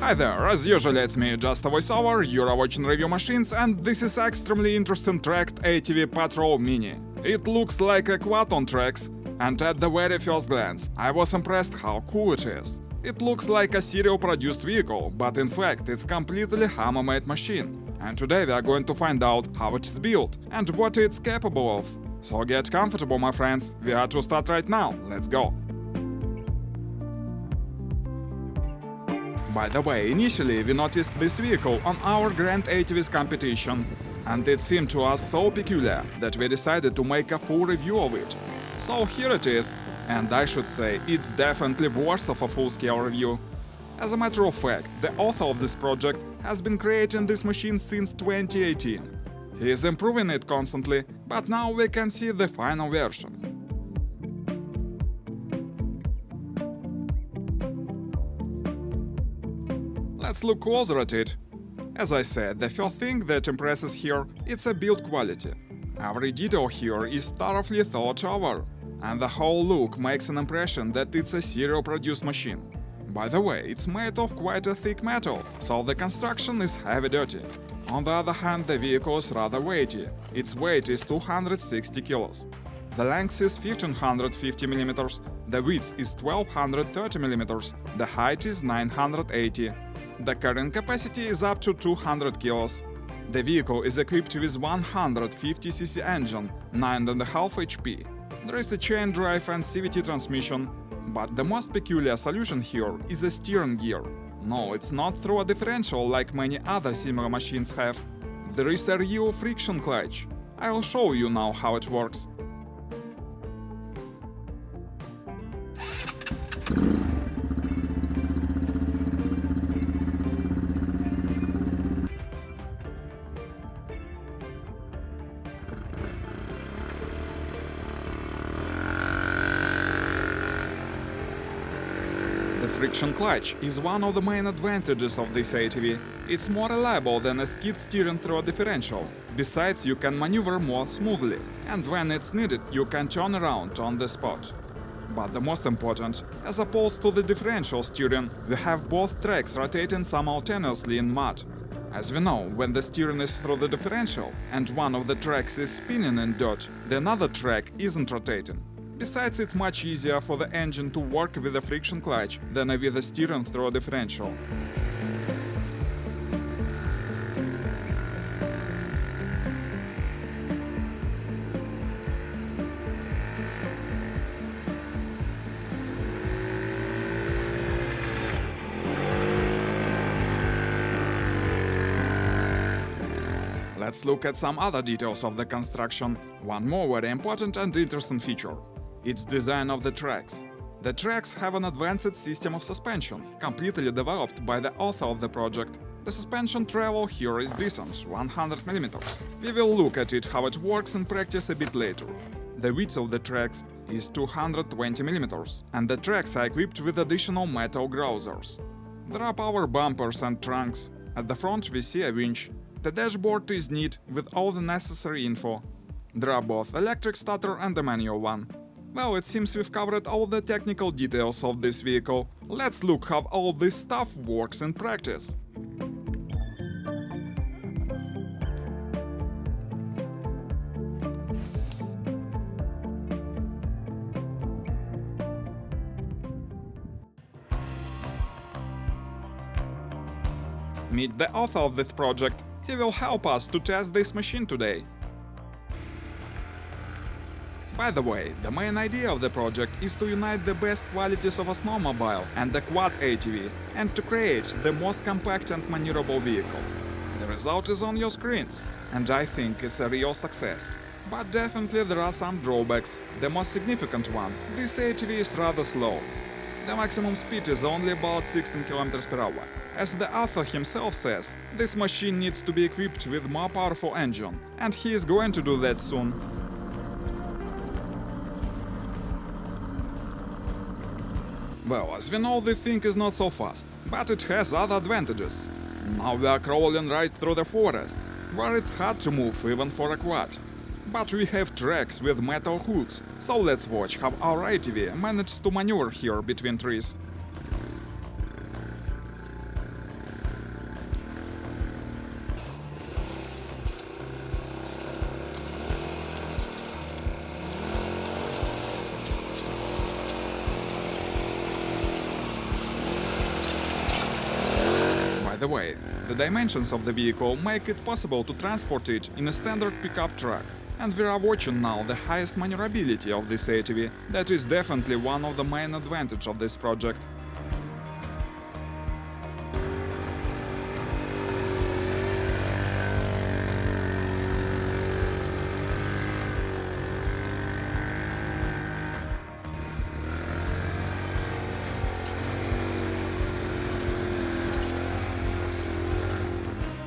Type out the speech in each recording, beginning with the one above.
Hi there, as usual it's me, just a voiceover, you're watching Review Machines, and this is extremely interesting tracked ATV Patrol Mini. It looks like a quad on tracks, and at the very first glance, I was impressed how cool it is. It looks like a serial-produced vehicle, but in fact it's completely hammer-made machine. And today we are going to find out how it is built and what it's capable of. So get comfortable, my friends, we are to start right now, let's go! By the way, initially we noticed this vehicle on our Grand ATVs competition, and it seemed to us so peculiar that we decided to make a full review of it. So here it is, and I should say it's definitely worth of a full-scale review. As a matter of fact, the author of this project has been creating this machine since 2018. He is improving it constantly, but now we can see the final version. Let's look closer at it. As I said, the first thing that impresses here is a build quality. Every detail here is thoroughly thought over, and the whole look makes an impression that it's a serial-produced machine. By the way, it's made of quite a thick metal, so the construction is heavy-duty. On the other hand, the vehicle is rather weighty. Its weight is 260 kilos. The length is 1550 mm, the width is 1230 mm, the height is 980. The carrying capacity is up to 200 kilos. The vehicle is equipped with 150cc engine, 9.5 HP. There is a chain drive and CVT transmission, but the most peculiar solution here is a steering gear. No, it's not through a differential like many other similar machines have. There is a real friction clutch. I'll show you now how it works. The friction clutch is one of the main advantages of this ATV. It's more reliable than a skid steering through a differential. Besides, you can maneuver more smoothly, and when it's needed, you can turn around on the spot. But the most important, as opposed to the differential steering, we have both tracks rotating simultaneously in mud. As we know, when the steering is through the differential and one of the tracks is spinning in dirt, the another track isn't rotating. Besides, it's much easier for the engine to work with a friction clutch than with a steering through a differential. Let's look at some other details of the construction. One more very important and interesting feature. Its design of the tracks. The tracks have an advanced system of suspension, completely developed by the author of the project. The suspension travel here is decent, 100 mm. We will look at it how it works in practice a bit later. The width of the tracks is 220 mm, and the tracks are equipped with additional metal grousers. There are power bumpers and trunks. At the front we see a winch. The dashboard is neat with all the necessary info. There are both electric starter and a manual one. Well, it seems we've covered all the technical details of this vehicle. Let's look how all this stuff works in practice. Meet the author of this project. He will help us to test this machine today. By the way, the main idea of the project is to unite the best qualities of a snowmobile and a quad ATV, and to create the most compact and maneuverable vehicle. The result is on your screens, and I think it's a real success. But definitely there are some drawbacks. The most significant one, this ATV is rather slow. The maximum speed is only about 16 km/h. As the author himself says, this machine needs to be equipped with more powerful engine, and he is going to do that soon. Well, as we know, this thing is not so fast, but it has other advantages. Now we are crawling right through the forest, where it's hard to move even for a quad. But we have tracks with metal hooks, so let's watch how our ATV manages to maneuver here between trees. the way, the dimensions of the vehicle make it possible to transport it in a standard pickup truck. And we are watching now the highest maneuverability of this ATV. That is definitely one of the main advantages of this project.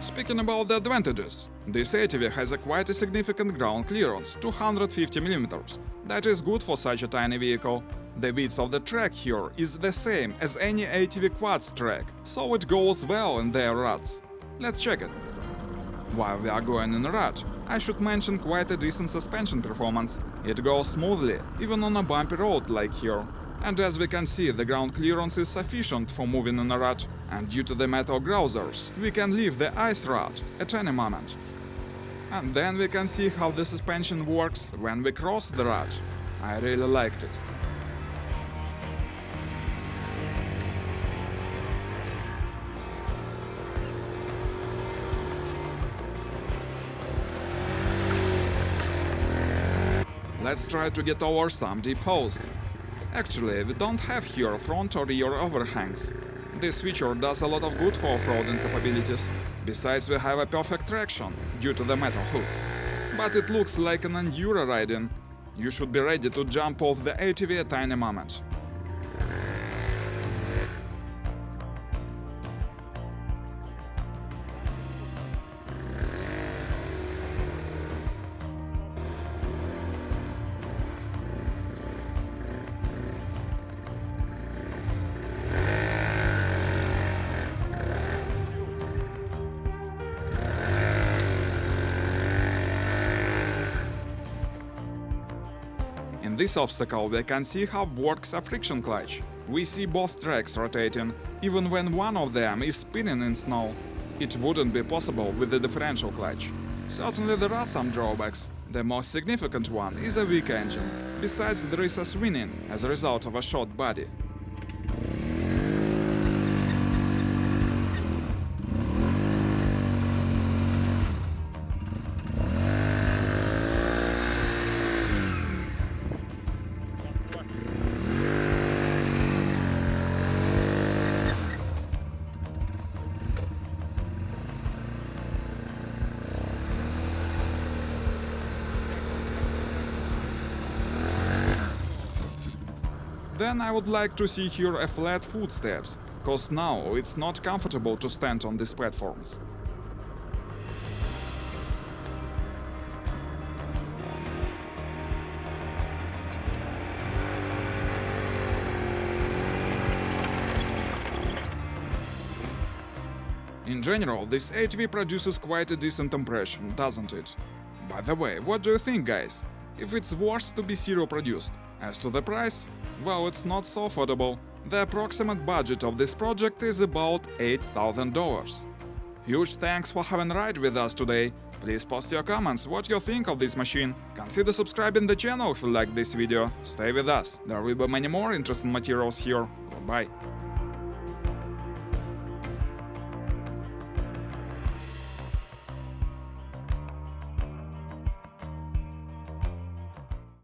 Speaking about the advantages, this ATV has quite a significant ground clearance, 250 mm. That is good for such a tiny vehicle. The width of the track here is the same as any ATV quad's track, so it goes well in their ruts. Let's check it. While we are going in a rut, I should mention quite a decent suspension performance. It goes smoothly, even on a bumpy road like here. And as we can see, the ground clearance is sufficient for moving in a rut, and due to the metal grousers, we can leave the ice rut at any moment. And then we can see how the suspension works when we cross the rut. I really liked it. Let's try to get over some deep holes. Actually, we don't have here front or rear overhangs. This feature does a lot of good for off-roading capabilities. Besides, we have a perfect traction due to the metal hooks. But it looks like an enduro riding. You should be ready to jump off the ATV at any moment. In this obstacle we can see how works a friction clutch. We see both tracks rotating, even when one of them is spinning in snow. It wouldn't be possible with the differential clutch. Certainly there are some drawbacks. The most significant one is a weak engine. Besides, there is a swinging as a result of a short body. Then I would like to see here a flat footsteps, cause now it's not comfortable to stand on these platforms. In general, this ATV produces quite a decent impression, doesn't it? By the way, what do you think, guys? If it's worth to be serial produced? As to the price? Well, it's not so affordable. The approximate budget of this project is about $8,000. Huge thanks for having a ride with us today. Please post your comments what you think of this machine. Consider subscribing the channel if you liked this video. Stay with us, there will be many more interesting materials here. Goodbye.